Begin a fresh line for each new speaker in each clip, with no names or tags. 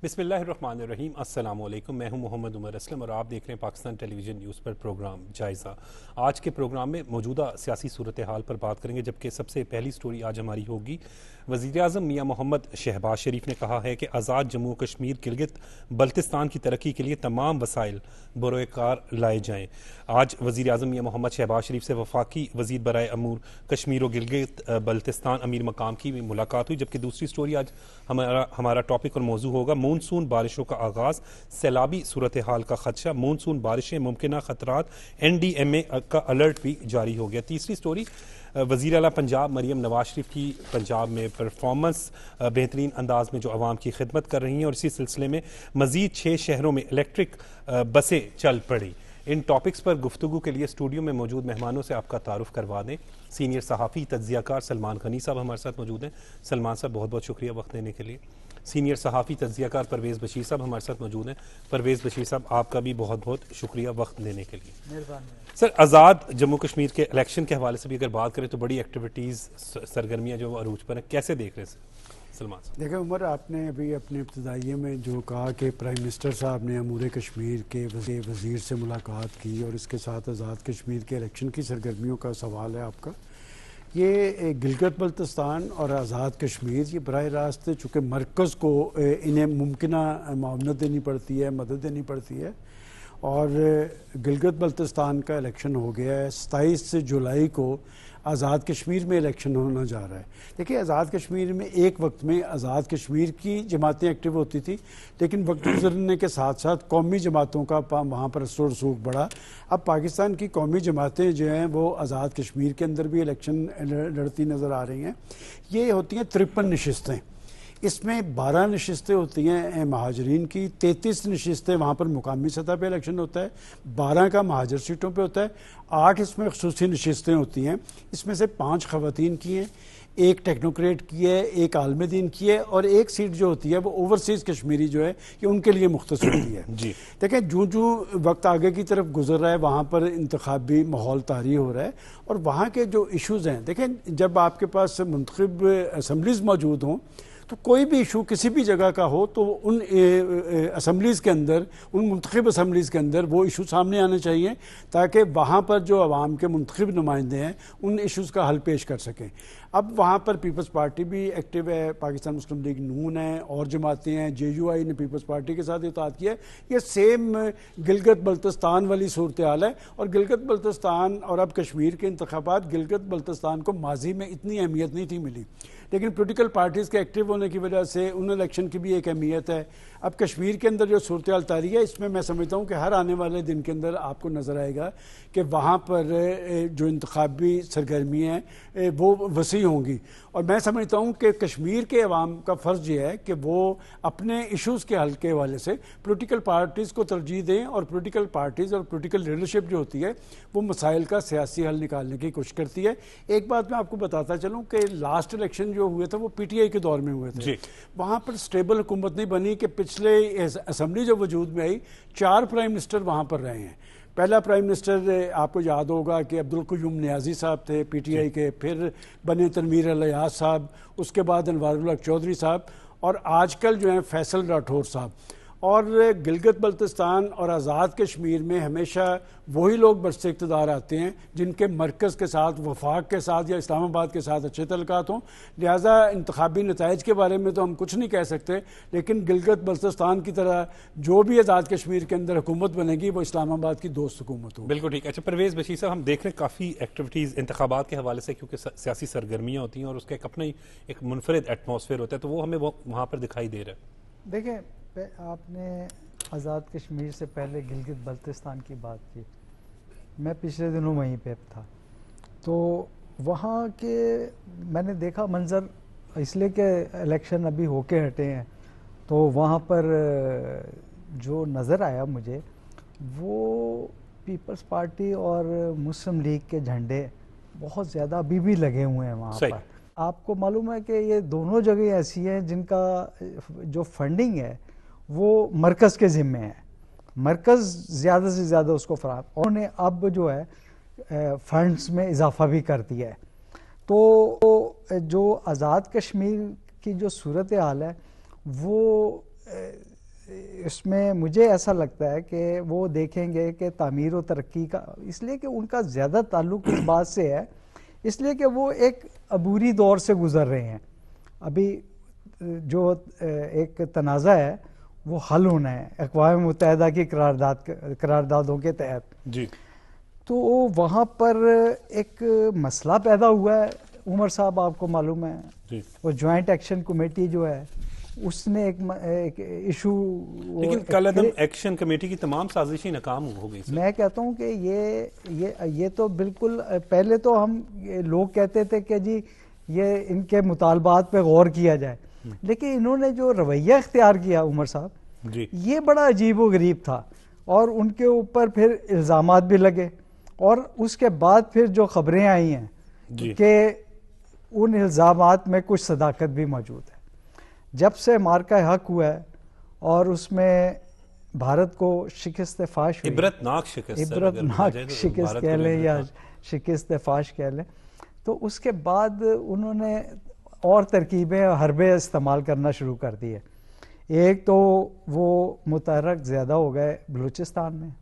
बिस्मिल्लाहिर्रहमानिर्रहीम। अस्सलाम वालेकुम। मैं हूं मोहम्मद उमर असलम और आप देख रहे हैं पाकिस्तान टेलीविज़न न्यूज़ पर प्रोग्राम जायज़ा। आज के प्रोग्राम में मौजूदा सियासी सूरत हाल पर बात करेंगे, जबकि सबसे पहली स्टोरी आज हमारी होगी। वज़ीर आज़म मियाँ मोहम्मद शहबाज शरीफ ने कहा है कि आज़ाद जम्मू कश्मीर गिलगित बल्तिस्तान की तरक्की के लिए तमाम वसाइल बरोकार लाए जाएँ। आज वज़ीर आज़म मियाँ मोहम्मद शहबाज शरीफ से वफाकी वज़ीर बराए अमूर कश्मीर और गिलगित बल्तिस्तान अमीर मकाम की भी मुलाकात हुई। जबकि दूसरी स्टोरी आज हमारा टॉपिक और मौजू होगा मानसून बारिशों का आगाज़, सैलाबी सूरत हाल का खदशा, मानसून बारिशें मुमकिन खतरात, NDMA का अलर्ट भी जारी हो गया। तीसरी स्टोरी वज़ीर आला पंजाब मरीम नवाज शरीफ की पंजाब में परफॉर्मेंस, बेहतरीन अंदाज में जो आवाम की खिदमत कर रही हैं, और इसी सिलसिले में मज़ीद 6 शहरों में इलेक्ट्रिक बसें चल पड़ी। इन टॉपिक्स पर गुफ्तगू के लिए स्टूडियो में मौजूद मेहमानों से आपका तारुफ करवा दें। सीनियर सहाफ़ी तज्ज़ियाकार सलमान गनी साहब हमारे साथ मौजूद हैं। सलमान साहब, बहुत बहुत शुक्रिया वक्त देने के लिए। सीनियर सहाफ़ी तज्ज़ियाकार परवेज़ बशीर साहब हमारे साथ मौजूद हैं। परवेज़ बशीर साहब, आपका भी बहुत बहुत शुक्रिया वक्त देने के लिए।
मेहरबानी
सर, आज़ाद जम्मू कश्मीर के इलेक्शन के हवाले से भी अगर बात करें तो बड़ी एक्टिविटीज़, सरगर्मियाँ जो अरूज पर हैं, कैसे देख रहे हैं सलमान साहब?
देखिए उमर, आपने अभी अपने इब्तदाइये में जो कहा कि प्राइम मिनिस्टर साहब ने अमूर कश्मीर के वज़ीर से मुलाकात की और इसके साथ आज़ाद कश्मीर के इलेक्शन की सरगर्मियों का सवाल है आपका। ये गिलगित बल्तिस्तान और आज़ाद कश्मीर ये बराह रास्त चूँकि मरकज़ को इन्हें मुमकिना मावनत देनी पड़ती है, मदद देनी पड़ती है, और गिलगित बल्तिस्तान का इलेक्शन हो गया है। 27 जुलाई को आज़ाद कश्मीर में इलेक्शन होना जा रहा है। देखिए, आज़ाद कश्मीर में एक वक्त में आज़ाद कश्मीर की जमातें एक्टिव होती थी, लेकिन वक्त गुजरने के साथ साथ कौमी जमातों का वहाँ पर असर रसूख बढ़ा। अब पाकिस्तान की कौमी जमातें जो हैं वो आज़ाद कश्मीर के अंदर भी इलेक्शन लड़ती नज़र आ रही हैं। ये होती हैं 53 नशिस्तें। इसमें 12 नशिस्तें होती हैं महाजरीन की, 33 नशिस्तें वहाँ पर मुकामी सतह पे इलेक्शन होता है, 12 का महाजर सीटों पे होता है, 8 इसमें खसूसी नशिस्तें होती हैं। इसमें से 5 ख़वातीन की हैं, 1 टेक्नोक्रेट की है, 1 आलम दीन की है, और 1 सीट जो होती है वो ओवरसीज़ कश्मीरी जो है ये उनके लिए मुख्तस होती है। देखिए, जो वक्त आगे की तरफ गुजर रहा है वहाँ पर इंतखाबी माहौल तारी हो रहा है, और वहाँ के जो इशूज़ हैं, देखें जब आपके पास मुंतखब असम्बलीज़ मौजूद हों तो कोई भी इशू किसी भी जगह का हो तो उन असम्बलीज़ के अंदर, उन मुंतखब असम्बलीज़ के अंदर वो इशू सामने आने चाहिए, ताकि वहाँ पर जो आवाम के मुंतखब नुमाइंदे हैं उन इशूज़ का हल पेश कर सकें। अब वहाँ पर पीपल्स पार्टी भी एक्टिव है, पाकिस्तान मुस्लिम लीग नून है, और जमातें हैं, JUI ने पीपल्स पार्टी के साथ इत्तेहाद किया है। ये सेम गिलगित बल्तिस्तान वाली सूरत हाल है, और गिलगित बल्तिस्तान और अब कश्मीर के इंतखाबात, गिलगित बल्तिस्तान को माजी में इतनी अहमियत नहीं थी मिली, लेकिन पोलिटिकल पार्टीज़ के एक्टिव होने की वजह से उन इलेक्शन की भी एक अहमियत है। अब कश्मीर के अंदर जो सूरत हाल तारी है, इसमें मैं समझता हूँ कि हर आने वाले दिन के अंदर आपको नज़र आएगा कि वहाँ पर जो इंतखाबी सरगर्मियाँ हैं वो वसी होंगी, और मैं समझता हूँ कि कश्मीर के अवाम का फ़र्ज़ ये है कि वो अपने इशूज़ के हल के हवाले से पोलिटिकल पार्टीज़ को तरजीह दें, और पोलिटिकल पार्टीज़ और पोलिटिकल लीडरशिप जो होती है वो मसाइल का सियासी हल निकालने की कोशिश करती है। एक बात मैं आपको बताता चलूँ कि लास्ट इलेक्शन जो हुए थे वो PTI के दौर में हुए थे। वहाँ पर स्टेबल हुकूमत नहीं बनी कि पिछले असम्बली जो वजूद में आई, 4 प्राइम मिनिस्टर वहाँ पर रहे हैं। पहला प्राइम मिनिस्टर आपको याद होगा कि अब्दुल क़य्यूम नियाज़ी साहब थे PTI के, फिर बने तनवीर अल-अयाज साहब, उसके बाद अनवारुल हक चौधरी साहब, और आजकल जो हैं फैसल राठौर साहब। और गिलगित बल्तिस्तान और आज़ाद कश्मीर में हमेशा वही लोग बरस इक़्तिदार आते हैं जिनके मरकज़ के साथ, वफाक के साथ या इस्लामाबाद के साथ अच्छे तल्लुकात हों। लिहाजा इंतखाबी नताइज के बारे में तो हम कुछ नहीं कह सकते, लेकिन गिलगित बल्तिस्तान की तरह जो भी आज़ाद कश्मीर के अंदर हुकूमत बनेगी वो इस्लामाबाद की दोस्त हुकूमत हो।
बिल्कुल ठीक। अच्छा परवेज़ बशीर साहब, हम देख रहे हैं काफ़ी एक्टिविटीज़ इंतखाबात के हवाले से, क्योंकि सियासी सरगर्मियाँ होती हैं और उसका एक अपना ही एक मुनफरिद एटमॉस्फेयर होता है, तो वो हमें वहाँ पर दिखाई दे रहा है।
देखिए, आपने आज़ाद कश्मीर से पहले गिलगित बल्तिस्तान की बात की। मैं पिछले दिनों वहीं पे था, तो वहाँ के मैंने देखा मंज़र, इसलिए कि इलेक्शन अभी होके हटे हैं, तो वहाँ पर जो नज़र आया मुझे वो पीपल्स पार्टी और मुस्लिम लीग के झंडे बहुत ज़्यादा अभी भी लगे हुए हैं वहाँ पर। आपको मालूम है कि ये दोनों जगह ऐसी हैं जिनका जो फंडिंग है वो मरकज़ के ज़िम्मे है, मरकज़ ज़्यादा से ज़्यादा उसको फराहम, और उन्होंने अब जो है फंड्स में इजाफा भी कर दिया है। तो जो आज़ाद कश्मीर की जो सूरत हाल है वो इसमें मुझे ऐसा लगता है कि वो देखेंगे कि तामीर और तरक्की का, इसलिए कि उनका ज़्यादा ताल्लुक इस बात से है, इसलिए कि वो एक अबूरी दौर से गुज़र रहे हैं। अभी जो एक तनाज़ा है वो हल होना है अक़वाम मुत्तहिदा की करारदादों के तहत
जी।
तो वहाँ पर एक मसला पैदा हुआ है उमर साहब, आपको मालूम है
जी।
वो जॉइंट एक्शन कमेटी जो है उसने एक इशू,
लेकिन कलअदम एक्शन कमेटी की तमाम साजिशें नाकाम हो गई।
मैं कहता हूँ कि ये तो बिल्कुल, पहले तो हम लोग कहते थे कि जी ये इनके मुतालबात पे गौर किया जाए, लेकिन इन्होंने जो रवैया इख्तियार किया उमर साहब
जी।
ये बड़ा अजीब व गरीब था, और उनके ऊपर फिर इल्ज़ामात भी लगे, और उसके बाद फिर जो खबरें आई हैं कि उन इल्ज़ामात में कुछ सदाकत भी मौजूद है। जब से मार्का हक हुआ है और उसमें भारत को शिकस्त फाश हुई,
इबरतनाक
शिकस्त कह लें या शिकस्त फाश कह लें, तो उसके बाद उन्होंने और तरकीबें हरबे इस्तेमाल करना शुरू कर दिए। एक तो वो मुतहरक ज़्यादा हो गए बलूचिस्तान में,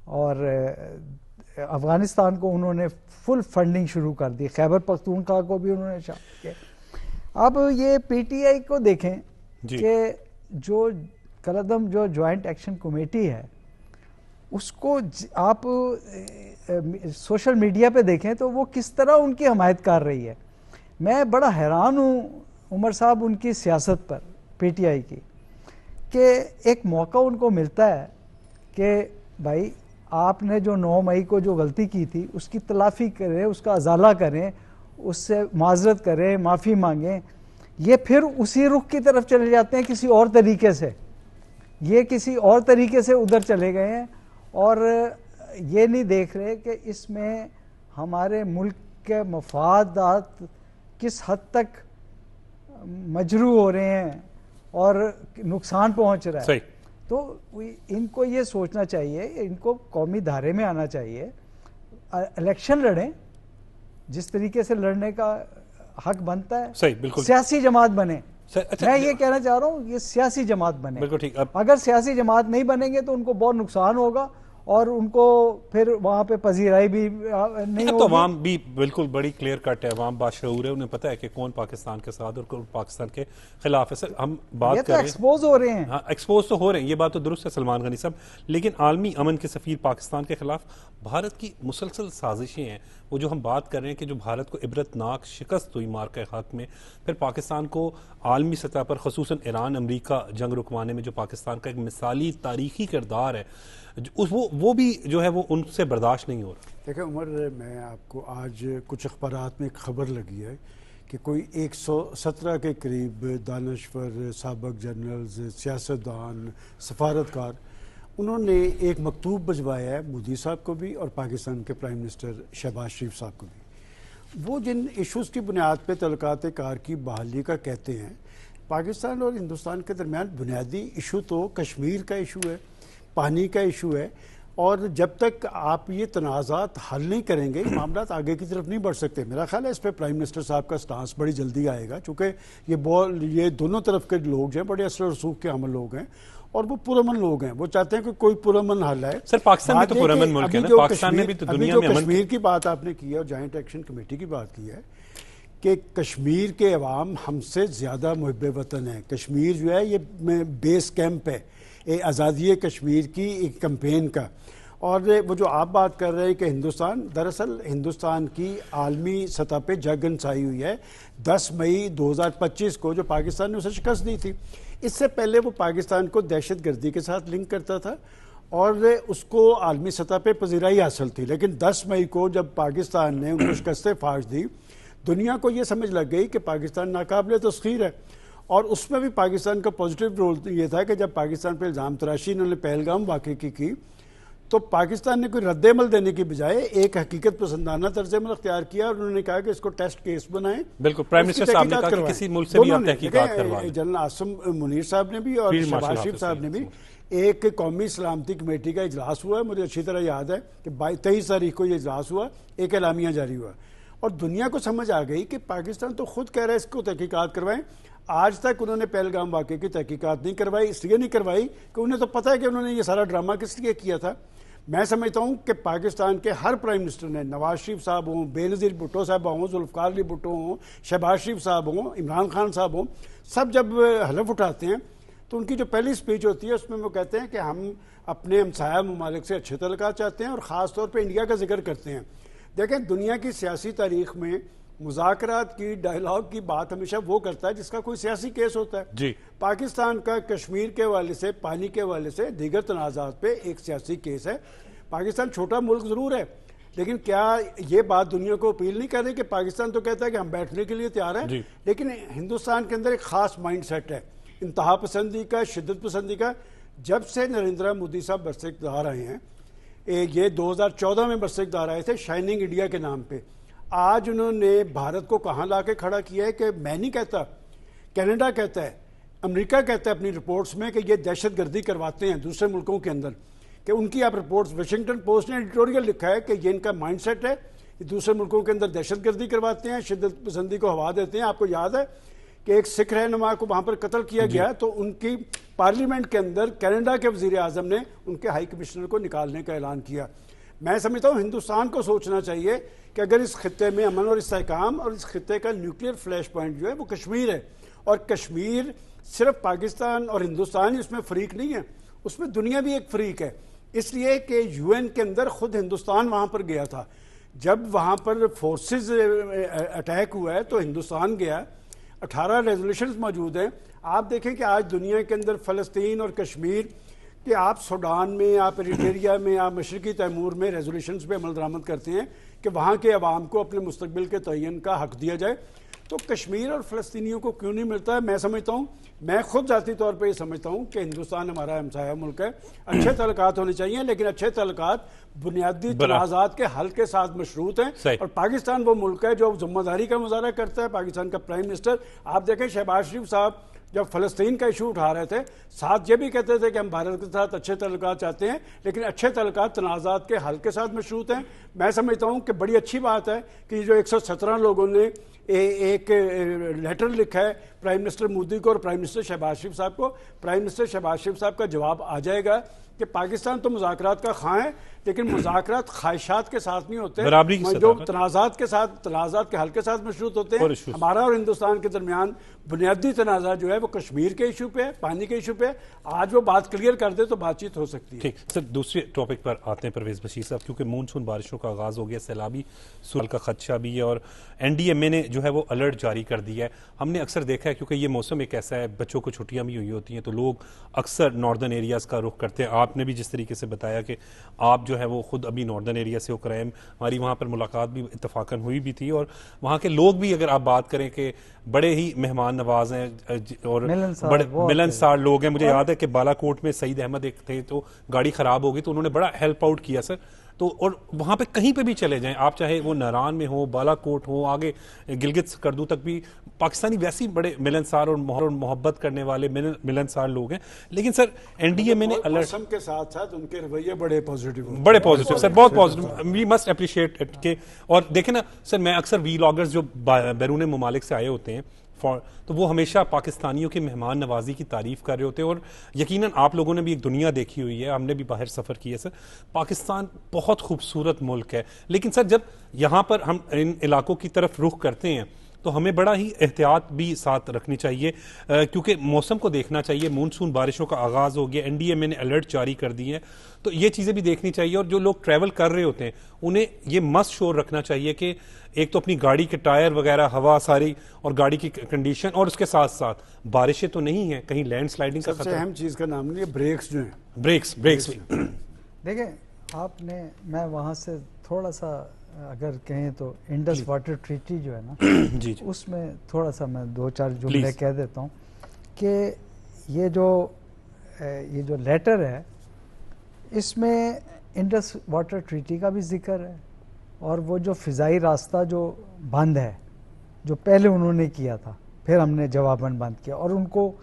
और अफ़गानिस्तान को उन्होंने फुल फंडिंग शुरू कर दी, खैबर पख्तूनख्वा को भी उन्होंने शामिल किया। अब ये पीटीआई को देखें कि जो कलअदम जो जॉइंट एक्शन कमेटी है उसको आप सोशल मीडिया पे देखें तो वो किस तरह उनकी हमायत कर रही है। मैं बड़ा हैरान हूँ उमर साहब उनकी सियासत पर पीटीआई की, कि एक मौका उनको मिलता है कि भाई आपने जो 9 मई को जो गलती की थी उसकी तलाफ़ी करें, उसका अजाला करें, उससे माजरत करें, माफ़ी मांगें। ये फिर उसी रुख की तरफ चले जाते हैं किसी और तरीके से, ये किसी और तरीके से उधर चले गए हैं, और ये नहीं देख रहे कि इसमें हमारे मुल्क के मफादात किस हद तक मजरू हो रहे हैं और नुकसान पहुंच रहा है।
सही।
तो इनको ये सोचना चाहिए, इनको कौमी धारे में आना चाहिए, इलेक्शन लड़ें जिस तरीके से लड़ने का हक बनता है।
सही, बिल्कुल।
सियासी जमात बने।
अच्छा,
मैं ये कहना चाह रहा हूँ ये सियासी जमात बने।
बिल्कुल ठीक।
अगर सियासी जमात नहीं बनेंगे तो उनको बहुत नुकसान होगा, और उनको फिर वहाँ पे पजीराई भी नहीं होगी।
तो अवाम भी बिल्कुल बड़ी क्लियर कट है, अवाम बाशऊर है, उन्हें पता है कि कौन पाकिस्तान के साथ और कौन पाकिस्तान के खिलाफ है। सर हम बात कर रहे हैं,
एक्सपोज हो रहे हैं।
हाँ, एक्सपोज तो हो रहे हैं, ये बात तो दुरुस्त है सलमान गनी साहब, लेकिन आलमी अमन के सफीर पाकिस्तान के खिलाफ भारत की मुसलसल साजिशें हैं। वो जो हम बात कर रहे हैं कि जो भारत को इबरतनाक शिकस्त हुई मार्का हक में, फिर पाकिस्तान को आलमी सतह पर खसूसन ईरान अमरीका जंग रुकवाने में जो पाकिस्तान का एक मिसाली तारीखी किरदार है, वो भी जो है वो उनसे बर्दाश्त नहीं हो रहा।
देखिए उमर, मैं आपको आज कुछ अखबारात में एक खबर लगी है कि कोई 117 के करीब दानश्वर, साबिक जनरल्स, सियासतदान, सफारतकार, उन्होंने एक मकतूब भिजवाया है मोदी साहब को भी और पाकिस्तान के प्राइम मिनिस्टर शहबाज शरीफ साहब को भी। वो जिन इशूज़ की बुनियाद पर तल्लुकात कार की बहाली का कहते हैं, पाकिस्तान और हिंदुस्तान के दरमियान बुनियादी इशू तो कश्मीर का इशू है, पानी का इशू है, और जब तक आप ये तनाज़ात हल नहीं करेंगे मामला आगे की तरफ नहीं बढ़ सकते। मेरा ख्याल है इस पर प्राइम मिनिस्टर साहब का स्टांस बड़ी जल्दी आएगा, चूँकि ये दोनों तरफ के लोग जो हैं बड़े असर रसूख के अमल लोग हैं, और वो पुरअमन लोग हैं, वो चाहते हैं कि कोई पुरअमन हल है।
सर पाकिस्तान में तो पुरअमन मुल्क है ना, पाकिस्तान में भी तो दुनिया में
कश्मीर की बात आपने की है और जॉइंट एक्शन कमेटी की बात की है कि कश्मीर के अवाम हमसे ज़्यादा मुहिब वतन है। कश्मीर जो है ये बेस कैंप है आज़ादी कश्मीर की एक कैंपेन का। और वो जो आप बात कर रहे हैं कि हिंदुस्तान, दरअसल हिंदुस्तान की आलमी सतह पे जगनसाई हुई है 10 मई 2025 को, जो पाकिस्तान ने उसे शिकस्त दी थी। इससे पहले वो पाकिस्तान को दहशत गर्दी के साथ लिंक करता था और उसको आलमी सतह पे पजीराई हासिल थी, लेकिन 10 मई को जब पाकिस्तान ने उनको शिकस्त फाश दी, दुनिया को ये समझ लग गई कि पाकिस्तान नाकाबिल तस्खीर है। और उसमें भी पाकिस्तान का पॉजिटिव रोल ये था कि जब पाकिस्तान पर इल्ज़ाम तराशी इन्होंने पहलगाम वाक़े की तो पाकिस्तान ने कोई रद्द-ए-अमल देने की बजाय एक हकीकत पसंदाना तर्ज-ए-अमल अख्तियार किया और उन्होंने कहा कि इसको टेस्ट केस बनाएं।
बिल्कुल, प्राइम मिनिस्टर साहब ने कहा कि किसी मुल्क से भी आप तहकीकात करवाएं।
जनरल आसिम मुनीर साहब ने भी और शहबाज शरीफ साहब ने भी एक कौमी सलामती कमेटी का इजलास हुआ है, मुझे अच्छी तरह याद है कि 23 तारीख को ये इजलास हुआ, एक एलामिया जारी हुआ और दुनिया को समझ आ गई कि पाकिस्तान तो खुद कह रहा है इसको तहकीकात करवाएं। आज तक उन्होंने पहलगाम वाक़े की तहकीकात नहीं करवाई, इसलिए नहीं करवाई कि उन्हें तो पता है कि उन्होंने ये सारा ड्रामा किस लिए किया था। मैं समझता हूँ कि पाकिस्तान के हर प्राइम मिनिस्टर ने, नवाज शरीफ साहब हों, बेनज़ीर भुट्टो साहब हों, जुल्फ़िकार अली भुट्टो हों, शहबाज शरीफ साहब हों, इमरान खान साहब हों, सब जब हलफ उठाते हैं तो उनकी जो पहली स्पीच होती है उसमें वो कहते हैं कि हम अपने हमसाया ममालिक से अच्छे तल्लुकात चाहते हैं और ख़ास तौर पर इंडिया का जिक्र करते हैं। देखें, दुनिया की सियासी तारीख में मुज़ाकरात की, डायलॉग की बात हमेशा वो करता है जिसका कोई सियासी केस होता है
जी।
पाकिस्तान का कश्मीर के हवाले से, पानी के हवाले से, दीगर तनाज़ात पे एक सियासी केस है। पाकिस्तान छोटा मुल्क ज़रूर है, लेकिन क्या ये बात दुनिया को अपील नहीं कर रही कि पाकिस्तान तो कहता है कि हम बैठने के लिए तैयार हैं, लेकिन हिंदुस्तान के अंदर एक ख़ास माइंड सेट है इंतहा पसंदी का, शिद्दत पसंदी का। जब से नरेंद्र मोदी साहब बरसे-इक़्तिदार आए हैं, ये 2014 में बरसे-इक़्तिदार आए थे शाइनिंग इंडिया के नाम पे, आज उन्होंने भारत को कहाँ ला के खड़ा किया है कि मैं नहीं कहता, कनाडा कहता है, अमेरिका कहता है अपनी रिपोर्ट्स में कि ये दहशतगर्दी करवाते हैं दूसरे मुल्कों के अंदर, कि उनकी आप रिपोर्ट्स, वाशिंगटन पोस्ट ने एडिटोरियल लिखा है कि ये इनका माइंडसेट है, ये दूसरे मुल्कों के अंदर दहशतगर्दी करवाते हैं, शिद्दत पसंदी को हवा देते हैं। आपको याद है कि एक सिख रहनुमा को वहाँ पर कत्ल किया गया, तो उनकी पार्लियामेंट के अंदर कनाडा के वज़ीर आज़म ने उनके हाई कमिश्नर को निकालने का ऐलान किया। मैं समझता हूँ हिंदुस्तान को सोचना चाहिए कि अगर इस खित्ते में अमन और इस्तेहकाम, और इस खित्ते का न्यूक्लियर फ्लैश पॉइंट जो है वो कश्मीर है, और कश्मीर सिर्फ पाकिस्तान और हिंदुस्तान ही उसमें फ़रीक नहीं है, उसमें दुनिया भी एक फ़रीक है। इसलिए कि यूएन के अंदर खुद हिंदुस्तान वहाँ पर गया था, जब वहाँ पर फोर्सेस अटैक हुआ है तो हिंदुस्तान गया, 18 रेजोल्यूशंस मौजूद हैं। आप देखें कि आज दुनिया के अंदर फ़लस्तीन और कश्मीर कि आप सूडान में, आप एरिट्रिया में, आप मशरक़ी तैमूर में रेजोल्यूशंस पे अमल दरामद करते हैं कि वहाँ के अवाम को अपने मुस्तकबिल के तयन का हक दिया जाए, तो कश्मीर और फ़लस्तीनियों को क्यों नहीं मिलता है? मैं समझता हूँ, मैं खुद ज़ाती तौर पे ये समझता हूँ कि हिंदुस्तान हमारा हमसाया मुल्क है, अच्छे तल्लुकात होने चाहिए, लेकिन अच्छे तल्लुकात बुनियादी तनाज़ात के हल के साथ मशरूत हैं। और पाकिस्तान वो मुल्क है जो जिम्मेदारी का मुजाहरा करता है। पाकिस्तान का प्राइम मिनिस्टर, आप देखें शहबाज शरीफ साहब जब फ़लस्तीन का इशू उठा रहे थे, साथ ये भी कहते थे कि हम भारत के साथ अच्छे तल्लुकात चाहते हैं, लेकिन अच्छे तल्लुकात तनाज़ात के हल के साथ मशरूत हैं। मैं समझता हूँ कि बड़ी अच्छी बात है कि जो 117 लोगों ने एक लेटर लिखा है प्राइम मिनिस्टर मोदी को और प्राइम मिनिस्टर शहबाज शरीफ साहब को। प्राइम मिनिस्टर शहबाज शरीफ साहब का जवाब आ जाएगा कि पाकिस्तान तो मुज़ाकरात का खां है, लेकिन मुज़ाकरात ख्वाहिशात के साथ नहीं होते, जो तनाज़ात के साथ, तनाज़ात के हल के साथ मशरूत होते हैं। हमारा और हिंदुस्तान के दरमियान बुनियादी तनाज़ा जो है वो कश्मीर के इशू पे है, पानी के इशू पे है। आज वो बात क्लियर कर दे तो बातचीत हो सकती है।
ठीक सर, दूसरे टॉपिक पर आते हैं परवेज़ बशीर साहब, क्योंकि मानसून बारिशों का आगाज़ हो गया, सैलाबी सूरत का खदशा भी है और NDMA ने जो है वो अलर्ट जारी कर दिया है। हमने अक्सर देखा है क्योंकि ये मौसम एक ऐसा है, बच्चों को छुट्टियां भी हुई होती हैं तो लोग अक्सर नॉर्दर्न एरियाज़ का रुख करते हैं। आपने भी जिस तरीके से बताया कि आप जो है वो खुद अभी नॉर्दर्न एरिया से होकर आए, हमारी वहाँ पर मुलाकात भी इत्तफाकन हुई भी थी, और वहाँ के लोग भी, अगर आप बात करें कि बड़े ही मेहमान नवाज हैं और बड़े मिलनसार लोग हैं। मुझे याद है कि बालाकोट में सईद अहमद एक थे, तो गाड़ी ख़राब हो गई तो उन्होंने बड़ा हेल्प आउट किया सर। तो और वहाँ पे कहीं पे भी चले जाएं आप, चाहे वो नारान में हो, बालाकोट हो, आगे गिलगित स्कर्दू तक भी पाकिस्तानी वैसे ही बड़े मिलनसार और मोहब्बत करने वाले मिलनसार लोग हैं। लेकिन सर NDMA ने अलर्ट
के साथ साथ उनके रवैये बड़े पॉजिटिव
सर, बहुत positive, we must appreciate it के। और देखें ना सर, मैं अक्सर वीलॉगर्स जो बैरून ममालिक से आए होते हैं तो वो हमेशा पाकिस्तानियों की मेहमान नवाजी की तारीफ कर रहे होते हैं, और यकीनन आप लोगों ने भी एक दुनिया देखी हुई है, हमने भी बाहर सफ़र किया सर। पाकिस्तान बहुत खूबसूरत मुल्क है, लेकिन सर जब यहाँ पर हम इन इलाकों की तरफ रुख करते हैं तो हमें बड़ा ही एहतियात भी साथ रखनी चाहिए, क्योंकि मौसम को देखना चाहिए। मानसून बारिशों का आगाज़ हो गया, NDMA ने अलर्ट जारी कर दिए हैं, तो ये चीज़ें भी देखनी चाहिए। और जो लोग ट्रैवल कर रहे होते हैं उन्हें ये मस्ट श्योर रखना चाहिए कि एक तो अपनी गाड़ी के टायर वगैरह, हवा सारी, और गाड़ी की कंडीशन, और उसके साथ साथ बारिशें तो नहीं है, कहीं लैंडस्लाइडिंग का
सबसे अहम चीज़ का नाम नहीं है ब्रेक्स जो हैं,
ब्रेक्स
देखें आपने, मैं वहाँ से थोड़ा सा अगर कहें तो इंडस वाटर ट्रीटी जो है ना
जी,
उसमें थोड़ा सा मैं 2-4 जुमले कह देता हूँ कि ये जो लेटर है इसमें इंडस वाटर ट्रीटी का भी जिक्र है, और वो जो फ़िज़ाई रास्ता जो बंद है, जो पहले उन्होंने किया था, फिर हमने जवाबन बंद किया, और उनको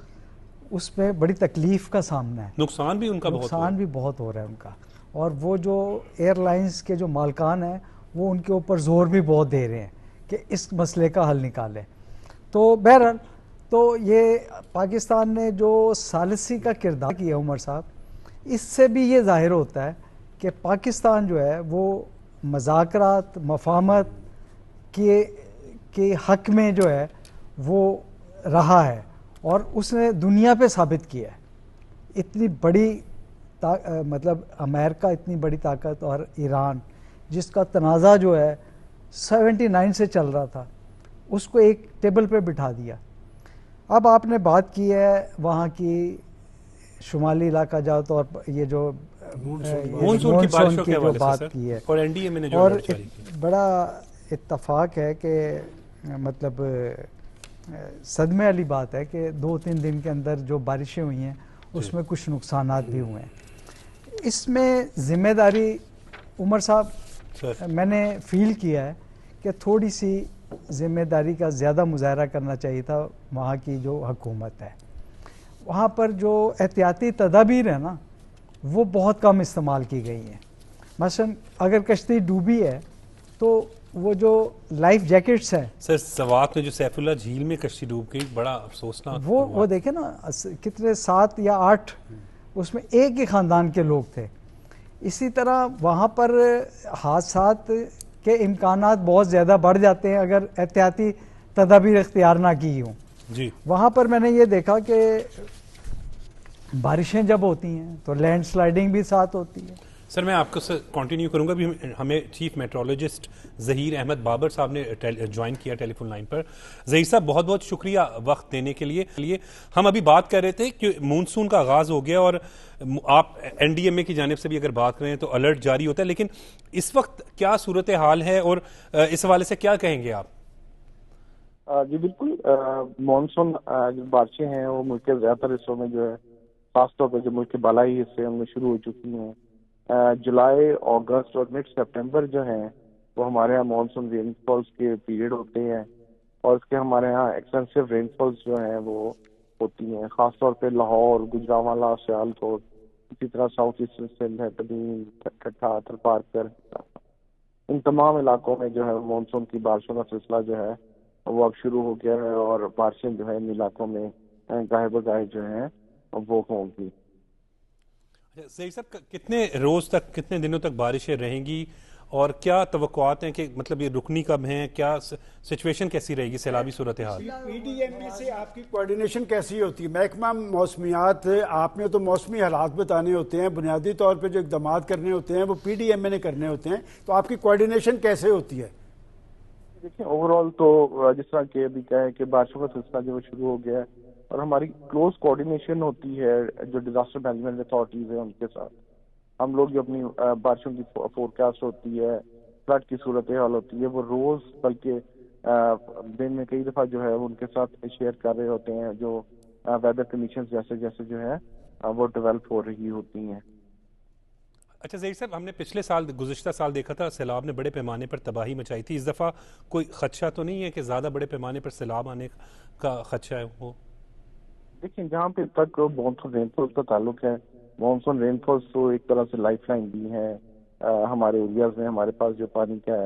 उसमें बड़ी तकलीफ़ का सामना है,
नुकसान भी
बहुत हो रहा है उनका। और वो जो एयरलाइंस के जो मालकान हैं वो उनके ऊपर ज़ोर भी बहुत दे रहे हैं कि इस मसले का हल निकालें। तो बहरहाल तो ये पाकिस्तान ने जो सालिसी का किरदार किया उमर साहब, इससे भी ये ज़ाहिर होता है कि पाकिस्तान जो है वो मज़ाकरात मफाहमत के हक़ में जो है वो रहा है और उसने दुनिया पे साबित किया है। इतनी बड़ी मतलब अमेरिका इतनी बड़ी ताकत और ईरान जिसका तनाज़ा जो है 79 से चल रहा था, उसको एक टेबल पे बिठा दिया। अब आपने बात की है वहाँ की शुमाली इलाका जाओ तो और ये जो
मानसून की बारिशों के
जो
हवाले
बात
से
की है
और एनडीए में ने जो
और
अलर्ट जारी किया।
बड़ा इत्तफाक है कि मतलब सदमे वाली बात है कि 2-3 दिन के अंदर जो बारिशें हुई हैं उसमें कुछ नुकसानात भी हुए हैं। इसमें ज़िम्मेदारी उमर साहब मैंने फील किया है कि थोड़ी सी ज़िम्मेदारी का ज़्यादा मुजाहरा करना चाहिए था वहाँ की जो हुकूमत है। वहाँ पर जो एहतियाती तदाबीर है ना वो बहुत कम इस्तेमाल की गई हैं। मसलन अगर कश्ती डूबी है तो वो जो लाइफ जैकेट्स हैं
सर, सवात में जो सैफुल्ला झील में कश्ती डूब गई, बड़ा अफसोसनाक
वो देखे ना कितने 7 या 8 उसमें एक ही ख़ानदान के लोग थे। इसी तरह वहाँ पर हादसात के इम्कानात बहुत ज़्यादा बढ़ जाते हैं अगर एहतियाती तदाबीर इख्तियार ना की हों
जी।
वहाँ पर मैंने ये देखा कि बारिशें जब होती हैं तो लैंडस्लाइडिंग भी साथ होती है।
सर, मैं आपको कंटिन्यू करूंगा। भी हमें चीफ मेट्रोलॉजिस्ट ज़हीर अहमद बाबर साहब ने ज्वाइन किया टेलीफोन लाइन पर। ज़हीर साहब, बहुत बहुत शुक्रिया वक्त देने के लिए। हम अभी बात कर रहे थे कि मानसून का आगाज़ हो गया और आप एनडीएमए की जानिब से भी अगर बात करें तो अलर्ट जारी होता है, लेकिन इस वक्त क्या सूरत हाल है और इस हवाले से क्या कहेंगे आप?
जी बिल्कुल, मानसून जो बारिशें हैं वो मुल्क के ज़्यादातर हिस्सों में जो है, खासतौर पर जो मुल्क के बालाई हिस्से उनमें शुरू हो चुकी हैं। जुलाई, अगस्त और मिड सितंबर जो हैं वो हमारे यहाँ मानसून रेनफॉल्स के पीरियड होते हैं और इसके हमारे यहाँ एक्सटेंसिव रेनफॉल्स जो हैं वो होती हैं, खासतौर पे लाहौर, गुजरांवाला, सियालकोट, इसी तरह साउथ ईस्टर्न सिंध है, तमीम, ठट्ठा, थलपारकर, इन तमाम इलाकों में जो है मानसून की बारिशों का सिलसिला जो है वो अब शुरू हो गया है और बारिशें जो है इन इलाकों में गाहे बगाहे जो है वो होंगी।
सही सर, कितने रोज तक, कितने दिनों तक बारिशें रहेंगी और क्या तवक्कुआत हैं कि मतलब ये रुकनी कब हैं, क्या सिचुएशन कैसी रहेगी, सैलाबी सूरत हाल?
पीडीएमए से आपकी कोऑर्डिनेशन कैसी होती है? महकमा मौसमियात, आपने तो मौसमी हालात बताने होते हैं, बुनियादी तौर पे जो इकदाम करने होते हैं वो पीडीएमए ने करने होते हैं, तो आपकी कोऑर्डिनेशन कैसे होती है?
देखिए, ओवरऑल तो जिस तरह के अभी क्या है कि बारिशों का सिलसिला जो शुरू हो गया है और हमारी क्लोज कोऑर्डिनेशन होती है जो डिजास्टर मैनेजमेंट अथॉरिटीज है उनके साथ। हम लोग जो अपनी बारिशों की फोरकास्ट होती है, फ्लड की सूरत हाल होती है, वो रोज बल्कि दिन में कई दफा जो है उनके साथ शेयर कर रहे होते हैं, जो वेदर कंडीशंस जैसे जैसे जो है वो डेवलप हो रही होती हैं।
अच्छा ज़हीर साहब, हमने पिछले साल, गुज़िश्ता साल देखा था सैलाब ने बड़े पैमाने पर तबाही मचाई थी। इस दफ़ा कोई खदशा तो नहीं है कि ज़्यादा बड़े पैमाने पर सैलाब आने का खदशा है वो?
देखिए, जहाँ पे तक मानसून रेनफॉल का ताल्लुक है, मानसून रेनफॉल्स तो एक तरह से लाइफलाइन भी है। हमारे एरियाज में हमारे पास जो पानी का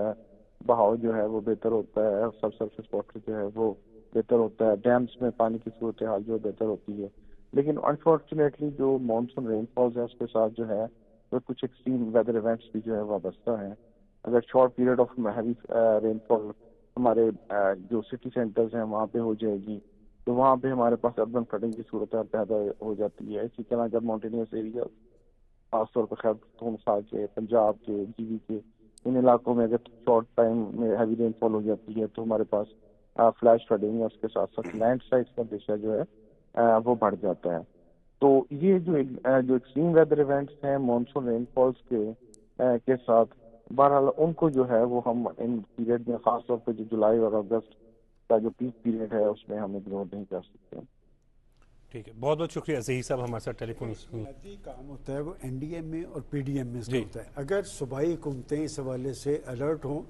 बहाव जो है वो बेहतर होता है, सब सरफेस वाटर जो है वो बेहतर होता है, डैम्स में पानी की सूरत हाल जो बेहतर होती है। लेकिन अनफॉर्चुनेटली जो मानसून रेनफॉल्स है उसके साथ जो है तो कुछ एक्सट्रीम वेदर इवेंट्स भी जो है वाबस्ता है। अगर short period of heavy rainfall हमारे जो सिटी सेंटर्स हैं वहाँ पे हो जाएगी तो वहाँ पे हमारे पास अर्बन फ्लडिंग की सूरत पैदा हो जाती है। इसी तरह जब माउंटेनियस एरिया खासतौर पर खैबर के, पंजाब के, जीवी के, इन इलाकों में अगर शॉर्ट टाइम में हैवी रेनफॉल हो जाती है तो हमारे पास फ्लैश फ्लडिंग है, उसके साथ साथ लैंड स्लाइड्स का दिशा जो है वो बढ़ जाता है। तो ये जो एक्सट्रीम वेदर इवेंट्स हैं मानसून रेनफॉल्स के साथ, बहरहाल उनको जो है वो हम इन पीरियड में खासतौर पर जो जुलाई और अगस्त का जो पीक पीरियड है उसमें हम इग्नोर नहीं कर सकते।
ठीक है, बहुत बहुत शुक्रिया ज़हीर साहब हमारे साथ टेलीफोन।
काम होता है वो एनडीएमए और पीडीएमए से होता है। अगर सूबाई हुकूमतें इस हवाले से अलर्ट हों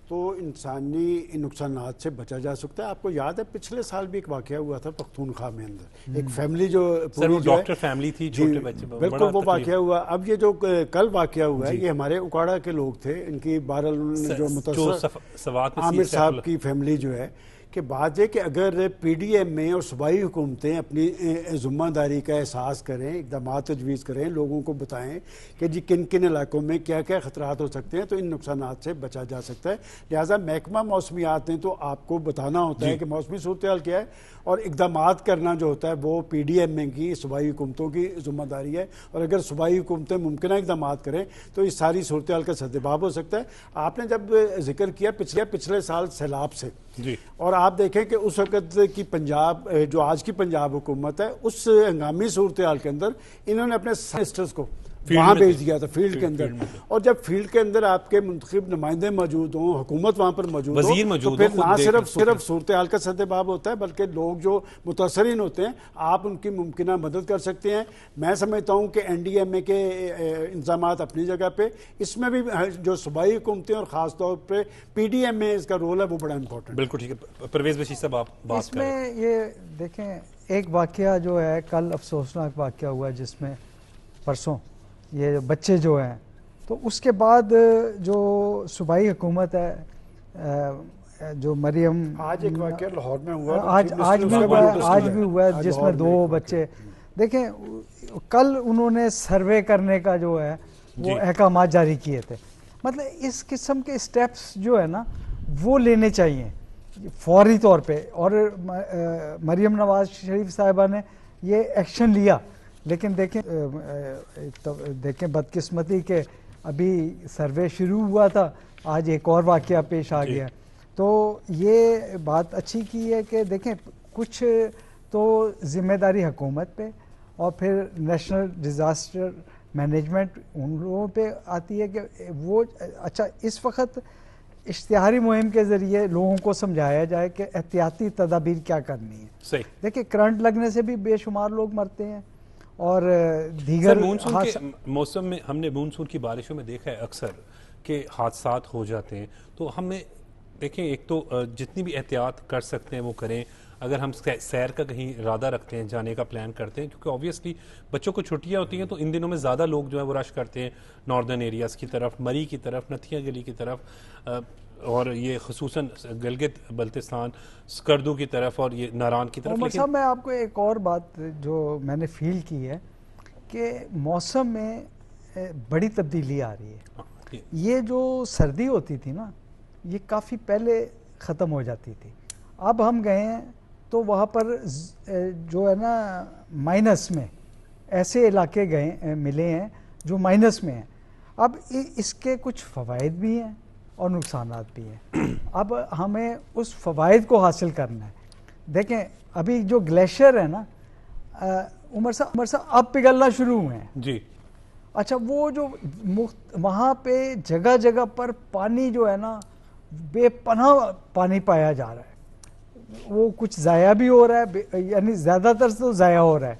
तो इंसानी नुकसानात से बचा जा सकता है। आपको याद है पिछले साल भी एक वाकया हुआ था पख्तूनख्वा में अंदर, एक फैमिली जो पूरी
डॉक्टर फैमिली थी, छोटे बच्चे,
बिल्कुल वो वाकया हुआ। अब ये जो कल वाकया हुआ है, ये हमारे उकाड़ा के लोग थे, इनकी बहरहाल जो मुतअस्सिर आमिर साहब की फैमिली जो है कि बात है कि अगर पीडीएम में और सूबाई हुकूमतें अपनी ज़िम्मेदारी का एहसास करें, इक़दाम तजवीज़ करें, लोगों को बताएं कि जी किन किन इलाकों में क्या क्या ख़तरात हो सकते हैं, तो इन नुकसानात से बचा जा सकता है। लिहाजा महकमा मौसमियात ने तो आपको बताना होता है कि मौसमी सूरत हाल क्या है, और इक़दाम करना जो होता है वो पीडीएम में की सूबाई हुकूमतों की ज़िम्मेदारी है। और अगर सूबाई हुकूमतें मुमकिन इक़दाम करें तो इस सारी सूरत हाल का सद्दबाब हो सकता है। आपने जब जिक्र किया पिछले साल सैलाब से
जी,
और आप देखें कि उस वक्त की पंजाब, जो आज की पंजाब हुकूमत है, उस हंगामी सूरत हाल के अंदर इन्होंने अपने मिनिस्टर्स को वहाँ भेज दिया था फील्ड के अंदर। और जब फील्ड के अंदर आपके मुंतखब नुमाइंदे मौजूद हों, हुकूमत वहाँ पर मौजूद हो, तो फिर ना सिर्फ सूरत हाल का सद्दबाब होता है, बल्कि लोग जो मुतासरीन होते हैं आप उनकी मुमकिन मदद कर सकते हैं। मैं समझता हूँ कि NDMA के इंतजाम अपनी जगह पे, इसमें भी जो सूबाई हुकूमतें और ख़ास तौर पर PDM में इसका रोल है वो बड़ा इंपॉर्टेंट।
बिल्कुल ठीक है। परवेज़ बशीर साहब आप बात
इसमें ये देखें, एक वाकया जो है कल अफसोसनाक वाकया हुआ है, जिसमें परसों ये बच्चे जो हैं, तो उसके बाद जो सूबाई हुकूमत है, जो मरियम,
आज एक वाकया लाहौर में हुआ,
आज भी हुआ है जिसमें 2 बच्चे, देखें कल उन्होंने सर्वे करने का जो है वो अहकाम जारी किए थे। मतलब इस किस्म के स्टेप्स जो है ना वो लेने चाहिए फौरी तौर पे, और मरियम नवाज शरीफ साहिबा ने ये एक्शन लिया। लेकिन देखें बदकिस्मती के अभी सर्वे शुरू हुआ था, आज एक और वाकया पेश आ गया। तो ये बात अच्छी की है कि देखें कुछ तो जिम्मेदारी हुकूमत पे और फिर नेशनल डिज़ास्टर मैनेजमेंट उन लोगों पे आती है कि वो अच्छा इस वक्त इश्तिहारी मुहिम के ज़रिए लोगों को समझाया जाए कि एहतियाती तदाबीर क्या करनी है।
सही,
देखिए करंट लगने से भी बेशुमार लोग मरते हैं, और दीगर
मानसून के मौसम में हमने मानसून की बारिशों में देखा है अक्सर कि हादसात हो जाते हैं। तो हमें देखें, एक तो जितनी भी एहतियात कर सकते हैं वो करें। अगर हम सैर का कहीं इरादा रखते हैं, जाने का प्लान करते हैं, क्योंकि ऑब्वियसली बच्चों को छुट्टियां होती हैं, तो इन दिनों में ज़्यादा लोग जो है वो रश करते हैं नॉर्दर्न एरियाज़ की तरफ, मरी की तरफ, नथिया गली की तरफ, और ये खुसूसन गिलगित बल्तिस्तान, स्कर्दू की तरफ और ये नारान की तरफ।
लेकिन मैं आपको एक और बात जो मैंने फील की है कि मौसम में बड़ी तब्दीली आ रही है। ये जो सर्दी होती थी ना, ये काफ़ी पहले ख़त्म हो जाती थी। अब हम गए हैं तो वहाँ पर जो है ना माइनस में ऐसे इलाके गए मिले हैं जो माइनस में हैं। अब इसके कुछ फ़वाइद भी हैं और नुकसानात भी हैं। अब हमें उस फ़वाइद को हासिल करना है। देखें अभी जो ग्लेशियर है ना उमर साहब अब पिघलना शुरू हुए हैं
जी।
अच्छा, वो जो वहाँ पे जगह जगह पर पानी जो है ना बेपनाह पानी पाया जा रहा है, वो कुछ ज़ाया भी हो रहा है, यानी ज़्यादातर तो ज़ाया हो रहा है।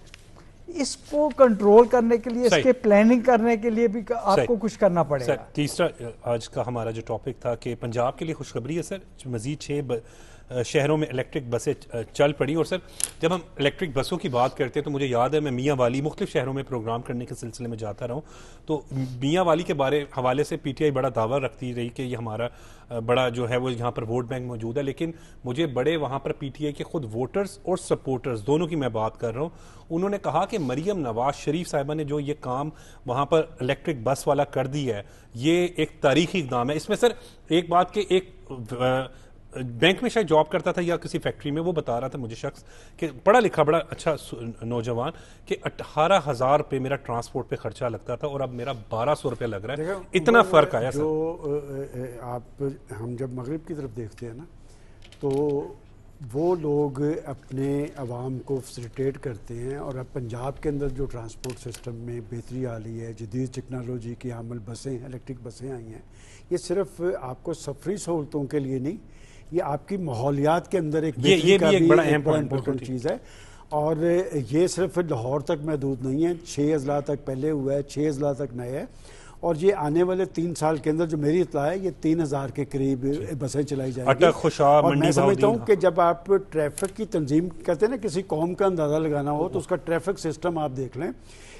इसको कंट्रोल करने के लिए, इसके प्लानिंग करने के लिए भी आपको कुछ करना पड़ेगा।
सर, तीसरा आज का हमारा जो टॉपिक था कि पंजाब के लिए खुशखबरी है सर, मजीद 6 शहरों में इलेक्ट्रिक बसें चल पड़ी। और सर जब हम इलेक्ट्रिक बसों की बात करते हैं तो मुझे याद है मैं मियाँ वाली मुख्तलिफ शहरों में प्रोग्राम करने के सिलसिले में जाता रहा हूँ, तो मियाँ वाली के हवाले से PTI बड़ा दावा रखती रही कि ये हमारा बड़ा जो है वो यहाँ पर वोट बैंक मौजूद है। लेकिन मुझे बड़े वहाँ पर PTI के खुद वोटर्स और सपोर्टर्स दोनों की मैं बात कर रहा हूँ, उन्होंने कहा कि मरियम नवाज शरीफ साहिबा ने जो ये काम वहाँ पर इलेक्ट्रिक बस वाला कर दी है, ये एक तारीखी इक़दाम है। इसमें सर एक बात के एक बैंक में शायद जॉब करता था या किसी फैक्ट्री में, वो बता रहा था मुझे शख्स कि पढ़ा लिखा बड़ा अच्छा नौजवान कि 18,000 रुपये मेरा ट्रांसपोर्ट पे खर्चा लगता था और अब मेरा 1,200 रुपये लग रहा है। इतना फ़र्क आया
जो हम जब मगरिब की तरफ देखते हैं ना, तो वो लोग अपने अवाम को फैसिलिटेट करते हैं। और अब पंजाब के अंदर जो ट्रांसपोर्ट सिस्टम में बेहतरी आ रही है, जदीद टेक्नोलॉजी की आमल बसें, इलेक्ट्रिक बसें आई हैं, ये सिर्फ आपको सफरी सहूलतों के लिए नहीं, ये आपकी माहौलियात के अंदर एक
ये भी एक बड़ा
इम्पोर्टेंट चीज़ है। और ये सिर्फ लाहौर तक महदूद नहीं है, 6 अजला तक पहले हुआ है, 6 अजला तक नए है। और ये आने वाले 3 साल के अंदर जो मेरी इत्तला है, ये 3000 के करीब बसें चलाई जाएंगी।
अटक, खुशाब,
और
मंडी,
मैं समझता हूँ
बाउदीन,
कि जब आप ट्रैफिक की तंजीम कहते हैं ना, किसी कौम का अंदाज़ा लगाना हो तो उसका ट्रैफिक सिस्टम आप देख लें।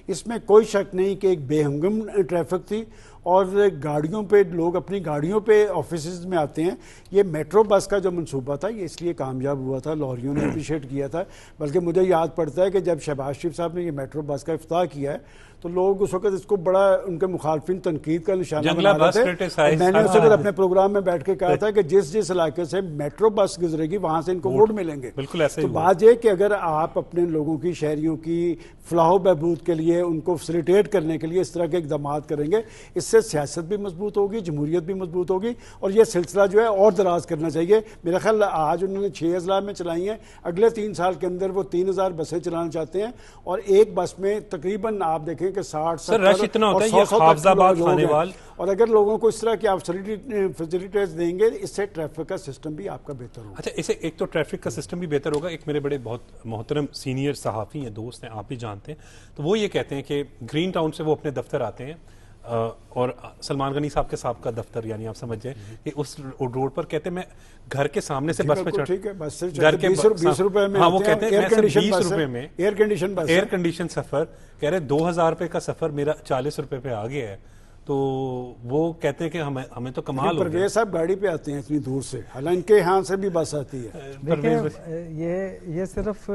इसमें कोई शक नहीं कि एक बेहंगम ट्रैफिक थी और गाड़ियों पे लोग अपनी गाड़ियों पे ऑफिस में आते हैं। ये मेट्रो बस का जो मंसूबा था ये इसलिए कामयाब हुआ था, लाहौरियों ने अप्रिशिएट किया था। बल्कि मुझे याद पड़ता है कि जब शहबाज शरीफ साहब ने ये मेट्रो बस का इफ्ताह किया है तो लोग उस वक्त इसको बड़ा उनके मुखालफिन तनकीद का निशाना बना रहे थे। मैंने उस वक्त अपने प्रोग्राम में बैठ के कहा था कि जिस जिस इलाके से मेट्रो बस गुजरेगी वहां से इनको वोट मिलेंगे।
बिल्कुल ऐसे
तो बात यह कि अगर आप अपने लोगों की, शहरियों की फलाह बहबूद के लिए, उनको फैसिलिटेट करने के लिए इस तरह के इकदाम करेंगे, इससे सियासत भी मजबूत होगी, जमहूरियत भी मजबूत होगी और यह सिलसिला जो है और दराज करना चाहिए। मेरा ख्याल आज उन्होंने 6 अजला में चलाई हैं, अगले 3 साल के अंदर वो 3000 बसें चलाना चाहते हैं और एक बस में तकरीबन आप देखें कि 60-70
रश इतना होता है, ये हाफजाबाद, खानेवाल।
और अगर लोगों को इस तरह की आप फैसिलिटीज देंगे, इससे ट्रैफिक का सिस्टम भी आपका बेहतर होगा।
अच्छा, इसे एक तो ट्रैफिक का सिस्टम भी बेहतर होगा। एक मेरे बड़े बहुत मोहतरम सीनियर सहाफ़ी हैं, दोस्त हैं, आप भी जानते हैं, तो वो ये कहते हैं कि ग्रीन टाउन से वो अपने दफ्तर आते हैं और सलमान गनी साहब के साहब का दफ्तर, यानी आप समझ जाए कि उस रोड पर, कहते हैं मैं घर के सामने से बस में चढ़,
ठीक है, बस से
घर के
20 रुपए में,
हाँ वो कहते हैं 20 रुपए में
एयर कंडीशन बस,
एयर कंडीशन सफर, कह रहे 2000 रुपए का सफर मेरा 40 रुपए पे आ गया है। तो वो कहते हैं कि हमें तो कमाल हो गया।
परवेज साहब गाड़ी पे आते हैं इतनी दूर से, हालांकि यहाँ से भी बस आती है।
देखिए ये सिर्फ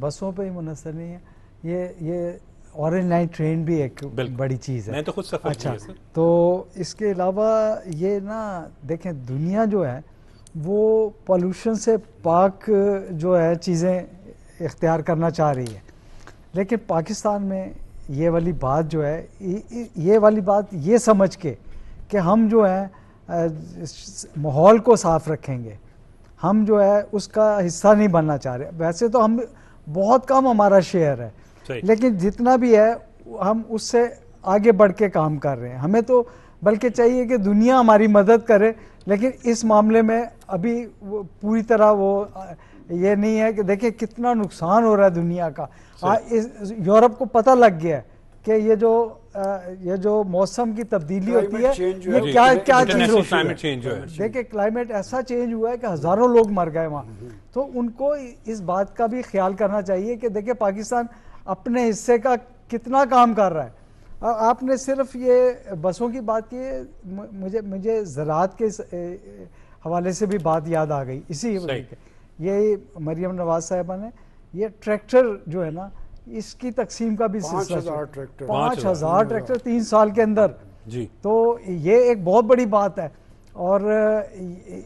बसों पे ही मुनहसर नहीं है, ये ऑरेंज लाइन ट्रेन भी एक बड़ी चीज़ है।
मैं तो खुद सफर
अच्छा, तो इसके अलावा ये ना देखें, दुनिया जो है वो पॉल्यूशन से पाक जो है चीज़ें इख्तियार करना चाह रही है, लेकिन पाकिस्तान में ये वाली बात जो है, ये वाली बात ये समझ के कि हम जो है माहौल को साफ रखेंगे, हम जो है उसका हिस्सा नहीं बनना चाह रहे। वैसे तो हम बहुत कम हमारा शेयर है, लेकिन जितना भी है हम उससे आगे बढ़ के काम कर रहे हैं। हमें तो बल्कि चाहिए कि दुनिया हमारी मदद करे, लेकिन इस मामले में अभी पूरी तरह वो ये नहीं है कि देखिए कितना नुकसान हो रहा है दुनिया का। यूरोप को पता लग गया है कि ये जो मौसम की तब्दीली होती है, ये क्या चीज होती है। देखिए क्लाइमेट ऐसा चेंज हुआ है कि हजारों लोग मर गए वहाँ, तो उनको इस बात का भी ख्याल करना चाहिए कि देखिए पाकिस्तान अपने हिस्से का कितना काम कर रहा है। आपने सिर्फ ये बसों की बात की है, मुझे ज़राअत के हवाले से भी बात याद आ गई। इसी ये मरियम नवाज साहिबा ने ये ट्रैक्टर जो है ना, इसकी तकसीम का भी
5000
ट्रैक्टर 3 साल के अंदर जी, तो ये एक बहुत बड़ी बात है और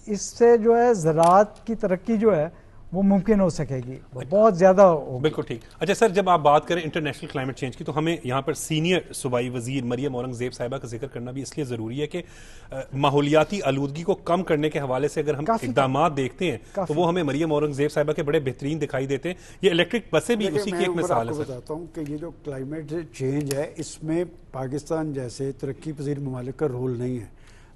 इससे जो है ज़राअत की तरक्की जो है वो मुमकिन हो सकेगी, बहुत ज़्यादा हो।
बिल्कुल ठीक। अच्छा सर, जब आप बात करें इंटरनेशनल क्लाइमेट चेंज की, तो हमें यहाँ पर सीनियर सूबाई वजीर मरियम औरंगजेब साहिबा का जिक्र करना भी इसलिए ज़रूरी है कि माहौलियाती आलूदगी को कम करने के हवाले से अगर हम इक़दाम देखते हैं तो वो हमें मरियम औरंगजेब साहिबा के बड़े बेहतरीन दिखाई देते हैं। ये इलेक्ट्रिक बसें भी उसी की एक मिसाल है।
बताता हूँ कि ये जो क्लाइमेट चेंज है, इसमें पाकिस्तान जैसे तरक्की पजीर ममालिक का रोल नहीं है।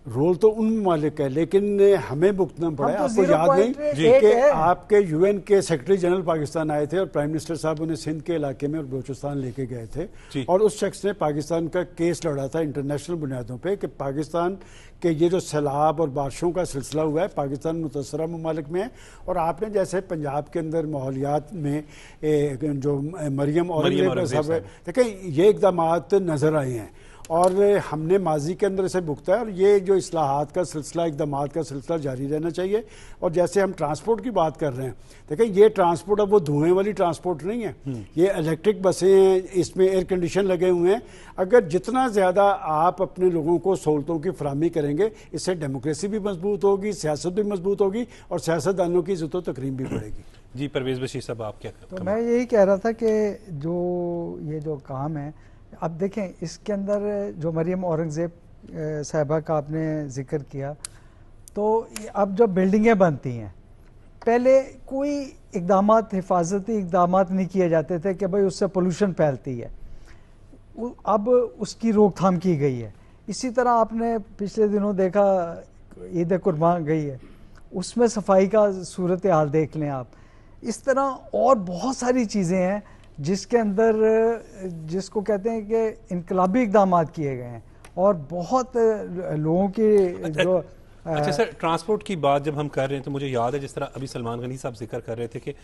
रोल तो उन ममालिक का है, लेकिन हमें भुगतना पड़ा है। आपको याद नहीं कि आपके यूएन के सेक्रेटरी जनरल पाकिस्तान आए थे और प्राइम मिनिस्टर साहब उन्हें सिंध के इलाके में और बलूचिस्तान लेके गए थे और उस शख्स ने पाकिस्तान का केस लड़ा था इंटरनेशनल बुनियादों पे कि पाकिस्तान के ये जो सैलाब और बारिशों का सिलसिला हुआ है, पाकिस्तान मुतअस्सरा ममालिक में है। और आपने जैसे पंजाब के अंदर माहौलियात में जो मरियम औरंगजेब साहब है, देखें ये इक़दाम नज़र आए हैं और हमने माजी के अंदर इसे भुगता है और ये जो इस्लाहात का सिलसिला, इक़दामात का सिलसिला जारी रहना चाहिए। और जैसे हम ट्रांसपोर्ट की बात कर रहे हैं, देखें ये ट्रांसपोर्ट अब वो धुएं वाली ट्रांसपोर्ट नहीं है, ये इलेक्ट्रिक बसें हैं, इसमें एयर कंडीशन लगे हुए हैं। अगर जितना ज़्यादा आप अपने लोगों को सहूलतों की फराहमी करेंगे, इससे डेमोक्रेसी भी मजबूत होगी, सियासत भी मजबूत होगी और सियासतदानों की इज़्ज़त व तकरीम भी बढ़ेगी।
जी परवेज़ बशीर साहब, आप क्या?
तो मैं यही कह रहा था कि ये जो काम है, अब देखें इसके अंदर जो मरियम औरंगजेब साहिबा का आपने जिक्र किया, तो अब जब बिल्डिंगें बनती हैं, पहले कोई इक़दामात, हिफाजती इक़दामात नहीं किए जाते थे कि भाई उससे पोल्यूशन फैलती है, अब उसकी रोकथाम की गई है। इसी तरह आपने पिछले दिनों देखा ईद कुर्बान गई है, उसमें सफाई का सूरत हाल देख लें आप। इस तरह और बहुत सारी चीज़ें हैं जिसके अंदर, जिसको कहते हैं कि इनकलाबी इक़दाम किए गए हैं और बहुत लोगों के जो
अच्छा सर, ट्रांसपोर्ट की बात जब हम कर रहे हैं तो मुझे याद है जिस तरह अभी सलमान गनी साहब जिक्र कर रहे थे कि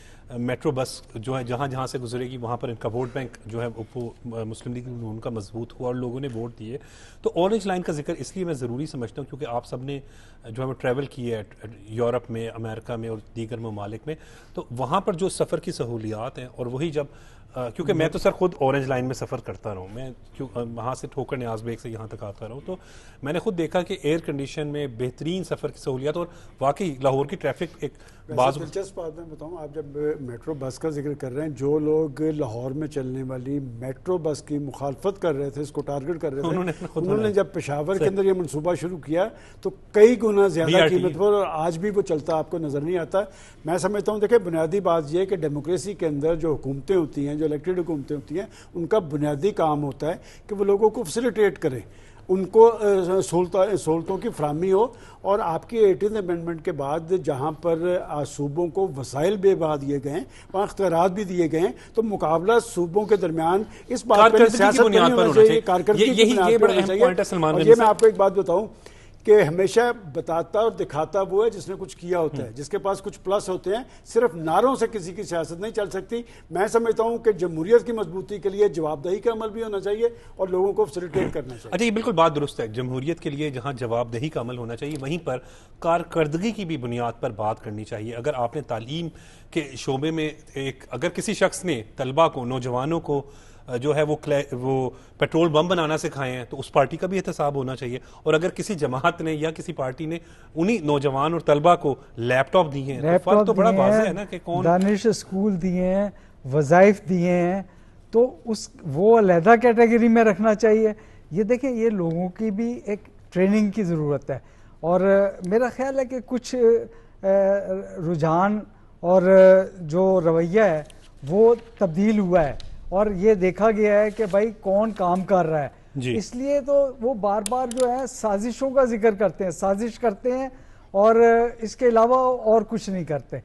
मेट्रो बस जो है जहाँ जहाँ से गुजरेगी वहाँ पर इनका वोट बैंक जो है वो मुस्लिम लीग नून का मजबूत हुआ और लोगों ने वोट दिए। तो ऑरेंज लाइन का जिक्र इसलिए मैं ज़रूरी समझता हूँ क्योंकि आप सब ने जो है वो ट्रैवल किया है यूरोप में, अमेरिका में और दीगर ममालिक में, तो वहाँ पर जो सफ़र की सहूलियात हैं और वही जब क्योंकि मैं तो सर खुद ऑरेंज लाइन में सफ़र करता रहा हूँ, मैं क्यों वहाँ से ठोकर न्याज बेग से यहाँ तक आता रहा हूँ, तो मैंने खुद देखा कि एयर कंडीशन में बेहतरीन सफ़र की सहूलियत और वाकई लाहौर की ट्रैफिक एक
बात दिलचस्प बात मैं बताऊँ, आप जब मेट्रो बस का जिक्र कर रहे हैं, जो लोग लाहौर में चलने वाली मेट्रो बस की मुखालफत कर रहे थे, इसको टारगेट कर रहे थे, उन्होंने जब पेशावर के अंदर ये मनसूबा शुरू किया तो कई गुना ज़्यादा कीमत पर, और आज भी वो चलता आपको नज़र नहीं आता। मैं समझता हूँ देखिए बुनियादी बात यह है कि डेमोक्रेसी के अंदर जो हुकूमतें होती हैं, जो इलेक्टेड हुकूमतें होती हैं, उनका बुनियादी काम होता है कि वो लोगों को फैसिलिटेट करें, उनको सहूलतों की फराहमी हो। और आपकी 18th अमेंडमेंट के बाद जहाँ पर सूबों को वसाइल बेबहा दिए गए हैं, वहाँ अख्तियारात भी दिए गए हैं, तो मुकाबला सूबों के दरमियान इस बात पर सियासत नहीं होना चाहिए, कारकर्दगी की बुनियाद पर होना चाहिए। और ये मैं आपको एक बात बताऊँ कि हमेशा बताता और दिखाता वो है जिसने कुछ किया होता है, जिसके पास कुछ प्लस होते हैं। सिर्फ नारों से किसी की सियासत नहीं चल सकती। मैं समझता हूं कि जमहूरियत की मजबूती के लिए जवाबदेही का अमल भी होना चाहिए और लोगों को फैसिलिटेट करना चाहिए।
अच्छा, ये बिल्कुल बात दुरुस्त है, जमहूरियत के लिए जहां जवाबदेही का अमल होना चाहिए वहीं पर कारकर्दगी की भी बुनियाद पर बात करनी चाहिए। अगर आपने तालीम के शोबे में अगर किसी शख्स ने तलबा को, नौजवानों को जो है वो पेट्रोल बम बनाना सिखाए हैं तो उस पार्टी का भी एहतसाब होना चाहिए। और अगर किसी जमात ने या किसी पार्टी ने उन्हीं नौजवान और तलबा को लैपटॉप दिए हैं तो फर्क तो बड़ा वाज़ेह है ना कि कौन
दानिश स्कूल दिए हैं, वज़ाइफ दिए हैं, तो वो अलहदा कैटेगरी में रखना चाहिए। ये देखें, ये लोगों की भी एक ट्रेनिंग की ज़रूरत है। और मेरा ख्याल है कि कुछ रुझान और जो रवैया है वो तब्दील हुआ है और ये देखा गया है कि भाई कौन काम कर रहा है। इसलिए तो वो बार बार जो है साजिशों का जिक्र करते हैं, साजिश करते हैं और इसके अलावा और कुछ नहीं करते।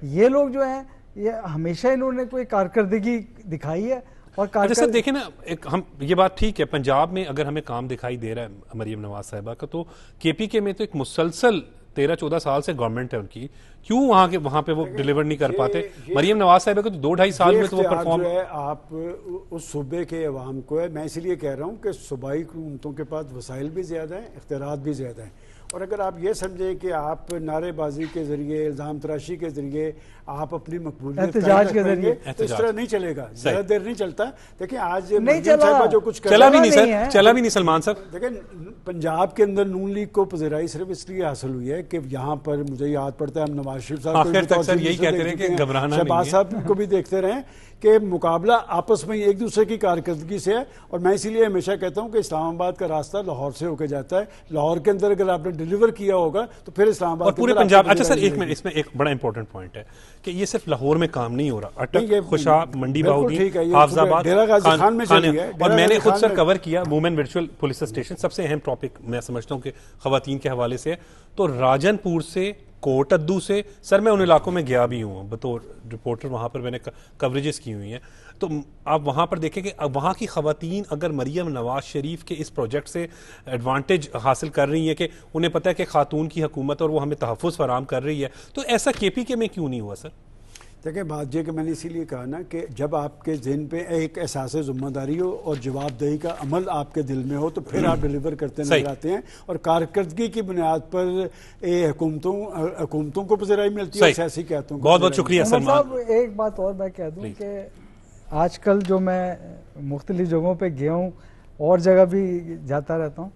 ये लोग जो हैं ये हमेशा इन्होंने कोई कारकर्दगी दिखाई है। और
सर देखें ना, हम ये बात ठीक है, पंजाब में अगर हमें काम दिखाई दे रहा है मरियम नवाज साहिबा का, तो केपीके में तो एक मुसलसल 13-14 साल से गवर्नमेंट है उनकी, क्यों वहां पे वो डिलीवर नहीं कर पाते? मरियम नवाज साहिबा को तो 2-2.5 साल में तो वो परफॉर्म
है। आप उस सूबे के अवाम को है, मैं इसीलिए कह रहा हूँ कि सूबाई हुकूमतों के पास वसाइल भी ज़्यादा हैं, इख्तियारात भी ज़्यादा हैं। और अगर आप ये समझें कि आप नारेबाजी के जरिए, इल्ज़ाम तराशी के जरिए आप अपनी मकबूलियत
के जरिए,
तो इस तरह नहीं चलेगा, ज़्यादा देर नहीं चलता। देखिए आज
नहीं चला,
जो कुछ
चला भी नहीं सर, चला भी नहीं सलमान साहब।
देखिए पंजाब के अंदर नून लीग को पज़ीराई सिर्फ इसलिए हासिल हुई है कि यहाँ पर मुझे याद पड़ता है हम नवाज शरीफ साहब शहबाज साहब को भी देखते रहे कि मुकाबला आपस में एक दूसरे की कारकर्दगी से है। और मैं इसीलिए हमेशा कहता हूं कि इस्लामाबाद का रास्ता लाहौर से होकर जाता है। लाहौर के अंदर अगर आपने डिलीवर किया होगा तो फिर इस्लामाबाद
और पूरे पंजाब। अच्छा सर, एक मिनट, इसमें एक बड़ा इंपॉर्टेंट पॉइंट है कि ये सिर्फ लाहौर में काम नहीं हो रहा, अटक, खुशाब, मंडी बाउद्दीन, हाफजाबाद, और मैंने खुद सर कवर किया वुमेन वर्चुअल पुलिस स्टेशन। सबसे अहम टॉपिक मैं समझता हूँ कि खवातीन के हवाले से, तो राजनपुर से कोट अद्दू से सर मैं उन इलाकों में गया भी हूँ बतौर रिपोर्टर, वहाँ पर मैंने कवरेजेस की हुई हैं। तो आप वहाँ पर देखें कि अब वहाँ की खवातीन अगर मरियम नवाज शरीफ के इस प्रोजेक्ट से एडवांटेज हासिल कर रही हैं कि उन्हें पता है कि खातून की हुकूमत और वो हमें तहफ़्फ़ुज़ फराम कर रही है, तो ऐसा केपीके में क्यों नहीं हुआ सर?
देखिए बात ये कि मैंने इसीलिए कहा ना कि जब आपके जहन पे एक एहसास ज़िम्मेदारी हो और जवाबदेही का अमल आपके दिल में हो तो फिर आप डिलीवर करते नजर आते हैं। और कारकर्दगी की बुनियाद पर हुकूमतों को पज़ीराई मिलती है, सियासी क़यादतों को।
बहुत बहुत शुक्रिया सलमान।
एक बात और मैं कह दूं कि आजकल जो मैं मुख्तलिफ जगहों पर गया हूँ और जगह भी जाता रहता हूँ,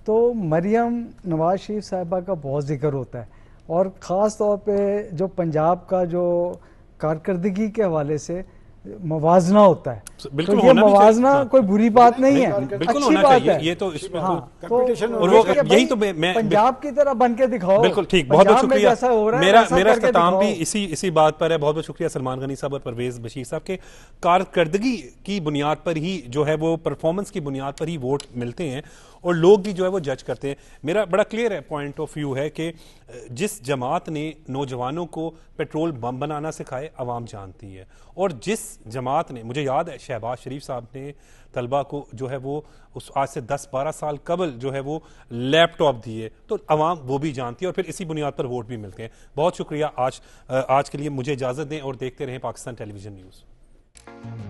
तो मरियम नवाज शरीफ साहिबा का बहुत जिक्र होता है और ख़ास तौर पे जो पंजाब का जो कारकर्दगी के हवाले से मवाजना होता है।
बिल्कुल,
तो ये मवाजना कोई बुरी बात नहीं है, अच्छी बात है।
ये तो इसमें
तो
यही तो मैं
पंजाब की तरह बन के दिखाओ।
बिल्कुल ठीक, बहुत बहुत शुक्रिया। मेरा इख्तिताम भी इसी बात पर है। बहुत बहुत शुक्रिया सलमान गनी साहब और परवेज बशीर साहब के। कारकर्दगी की बुनियाद पर ही जो है वो परफॉर्मेंस की बुनियाद पर ही वोट मिलते हैं और लोग भी जो है वो जज करते हैं। मेरा बड़ा क्लियर है पॉइंट ऑफ व्यू है कि जिस जमात ने नौजवानों को पेट्रोल बम बनाना सिखाए अवाम जानती है, और जिस जमात ने, मुझे याद है शहबाज शरीफ साहब ने तलबा को जो है वो उस आज से 10-12 साल कबल जो है वो लैपटॉप दिए, तो अवाम वो भी जानती है और फिर इसी बुनियाद पर वोट भी मिलते हैं। बहुत शुक्रिया। आज के लिए मुझे इजाज़त दें और देखते रहें पाकिस्तान टेलीविज़न न्यूज़।